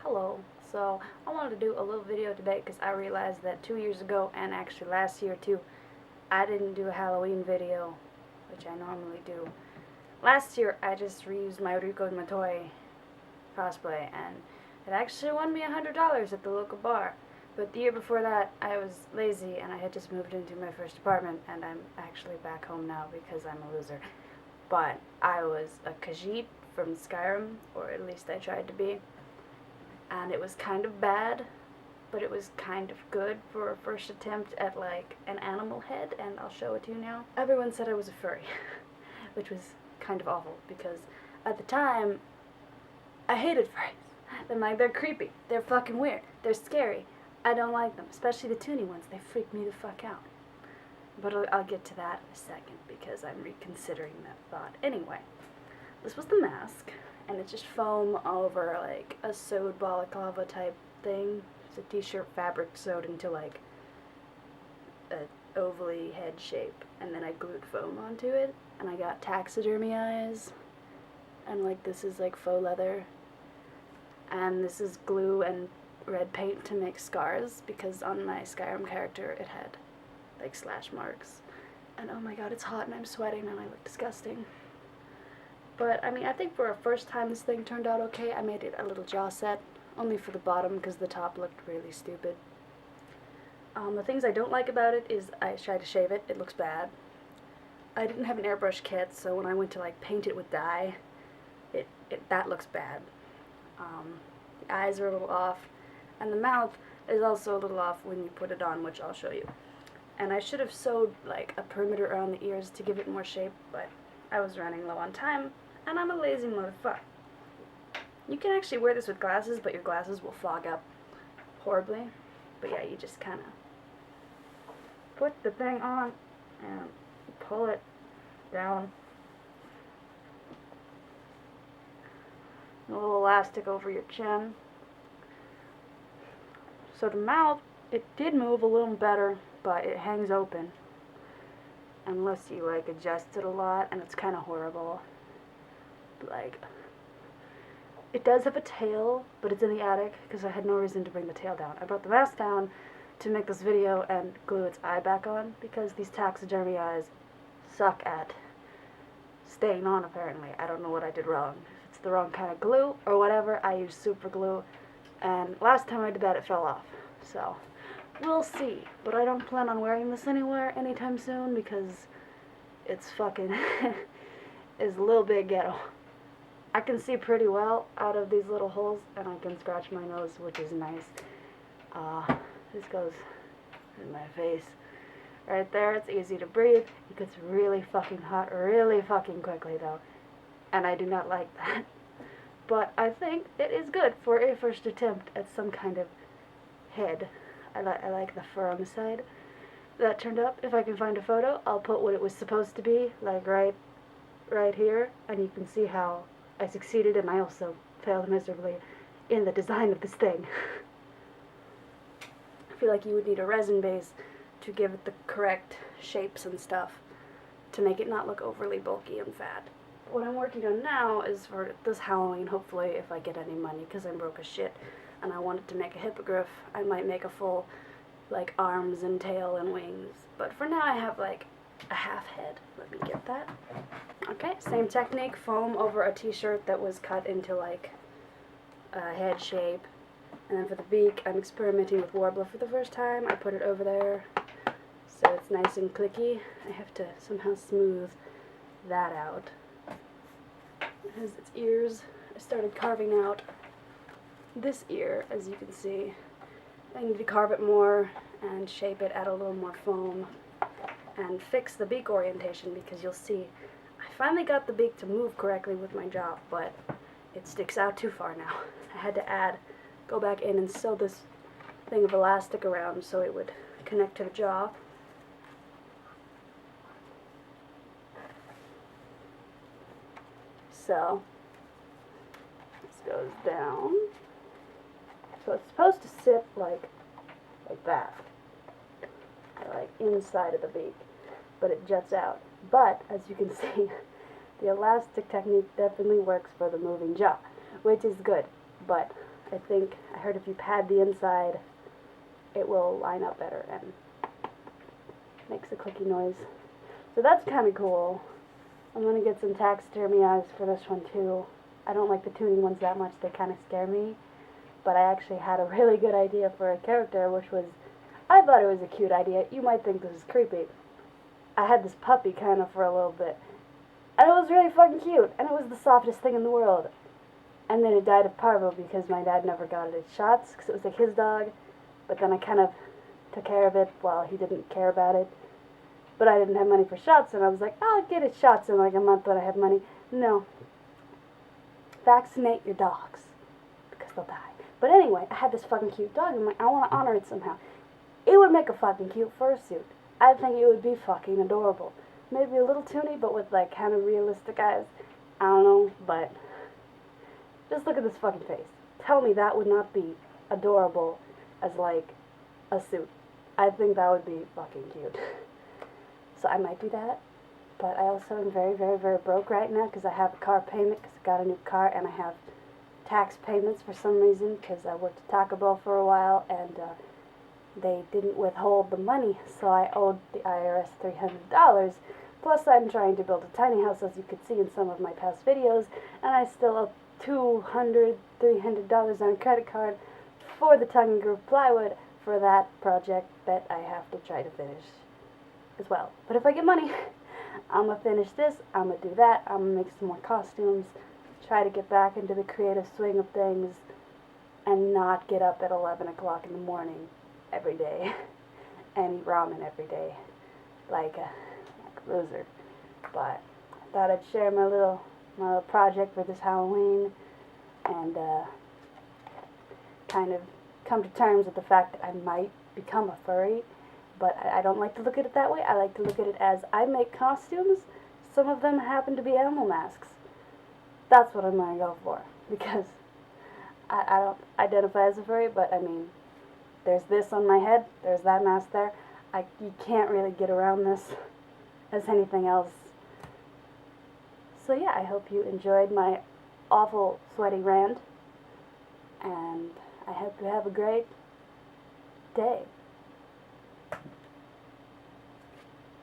Hello. So I wanted to do a little video today because I realized that 2 years ago, and actually last year too, I didn't do a Halloween video, which I normally do. Last year I just reused my Rico and Matoy cosplay, and it actually won me $100 at the local bar. But the year before that I was lazy and I had just moved into my first apartment, and I'm actually back home now because I'm a loser. But I was a Khajiit from Skyrim, or at least I tried to be, and it was kind of bad, but it was kind of good for a first attempt at like an animal head, and I'll show it to you now. Everyone said I was a furry, which was kind of awful because at the time I hated furries. I'm like, they're creepy, they're fucking weird, they're scary. I don't like them, especially the toony ones. They freak me the fuck out. But I'll get to that in a second because I'm reconsidering that thought. Anyway, this was the mask, and it's just foam over like a sewed balaclava type thing. It's a t-shirt fabric sewed into like a ovally head shape, and then I glued foam onto it, and I got taxidermy eyes, and like this is like faux leather, and this is glue and red paint to make scars because on my Skyrim character it had like slash marks, and oh my god, it's hot and I'm sweating and I look disgusting. But, I mean, I think for a first time this thing turned out okay. I made it a little jaw set, only for the bottom because the top looked really stupid. The things I don't like about it is I tried to shave it. It looks bad. I didn't have an airbrush kit, so when I went to, like, paint it with dye, that looks bad. The eyes are a little off, and the mouth is also a little off when you put it on, which I'll show you. And I should have sewed, like, a perimeter around the ears to give it more shape, but I was running low on time, and I'm a lazy motherfucker. You can actually wear this with glasses, but your glasses will fog up horribly. But yeah, you just kind of put the thing on and pull it down. A little elastic over your chin. So the mouth, it did move a little better, but it hangs open unless you like adjust it a lot, and it's kind of horrible. Like, it does have a tail, but it's in the attic because I had no reason to bring the tail down. I brought the mask down to make this video and glue its eye back on because these taxidermy eyes suck at staying on, apparently. I don't know what I did wrong. If it's the wrong kind of glue or whatever, I used super glue, and last time I did that it fell off. So we'll see, but I don't plan on wearing this anywhere anytime soon because it's fucking is a little bit ghetto. I can see pretty well out of these little holes, and I can scratch my nose, which is nice. This goes in my face. Right there, it's easy to breathe. It gets really fucking hot really fucking quickly though, and I do not like that. But I think it is good for a first attempt at some kind of head. I like the fur on the side that turned up. If I can find a photo, I'll put what it was supposed to be, like right here, and you can see how I succeeded, and I also failed miserably in the design of this thing. I feel like you would need a resin base to give it the correct shapes and stuff to make it not look overly bulky and fat. What I'm working on now is for this Halloween, hopefully, if I get any money, because I'm broke as shit, and I wanted to make a hippogriff. I might make a full, like, arms and tail and wings. But for now I have, like, a half head. Let me get that. Okay, same technique, foam over a t-shirt that was cut into, like, a head shape. And then for the beak, I'm experimenting with Warbler for the first time. I put it over there, so it's nice and clicky. I have to somehow smooth that out. It has its ears. I started carving out this ear, as you can see. I need to carve it more and shape it, add a little more foam, and fix the beak orientation because you'll see I finally got the beak to move correctly with my jaw, but it sticks out too far now. I had to go back in and sew this thing of elastic around so it would connect to the jaw. So this goes down. So it's supposed to sit like that, like inside of the beak, but it juts out. But as you can see, the elastic technique definitely works for the moving jaw, which is good. But I think, I heard if you pad the inside, it will line up better and makes a clicky noise. So that's kind of cool. I'm going to get some taxidermy eyes for this one too. I don't like the tuning ones that much, they kind of scare me. But I actually had a really good idea for a character, which was, I thought it was a cute idea. You might think this is creepy. I had this puppy kind of for a little bit. And it was really fucking cute. And it was the softest thing in the world. And then it died of parvo because my dad never got it its shots, because it was like his dog. But then I kind of took care of it while he didn't care about it. But I didn't have money for shots, and I was like, I'll get its shots in like a month when I have money. No. Vaccinate your dogs, because they'll die. But anyway, I had this fucking cute dog, and I'm like, I want to honor it somehow. It would make a fucking cute fursuit. I think it would be fucking adorable. Maybe a little toony, but with like kind of realistic eyes. I don't know, but just look at this fucking face. Tell me that would not be adorable as like a suit. I think that would be fucking cute. So I might do that. But I also am very, very, very broke right now because I have a car payment because I got a new car, and I have tax payments for some reason because I worked at Taco Bell for a while, and they didn't withhold the money, so I owed the IRS $300. Plus I'm trying to build a tiny house, as you could see in some of my past videos, and I still owe $200, $300 on a credit card for the tongue and groove plywood for that project that I have to try to finish as well. But if I get money, I'm going to finish this, I'm going to do that, I'm going to make some more costumes, try to get back into the creative swing of things, and not get up at 11 o'clock in the morning every day and eat ramen every day like a loser. But I thought I'd share my little project for this Halloween, and kind of come to terms with the fact that I might become a furry. But I don't like to look at it that way. I like to look at it as I make costumes. Some of them happen to be animal masks. That's what I'm going to go for. Because I don't identify as a furry, but I mean, there's this on my head, there's that mask there. You can't really get around this as anything else. So yeah, I hope you enjoyed my awful sweaty rant. And I hope you have a great day.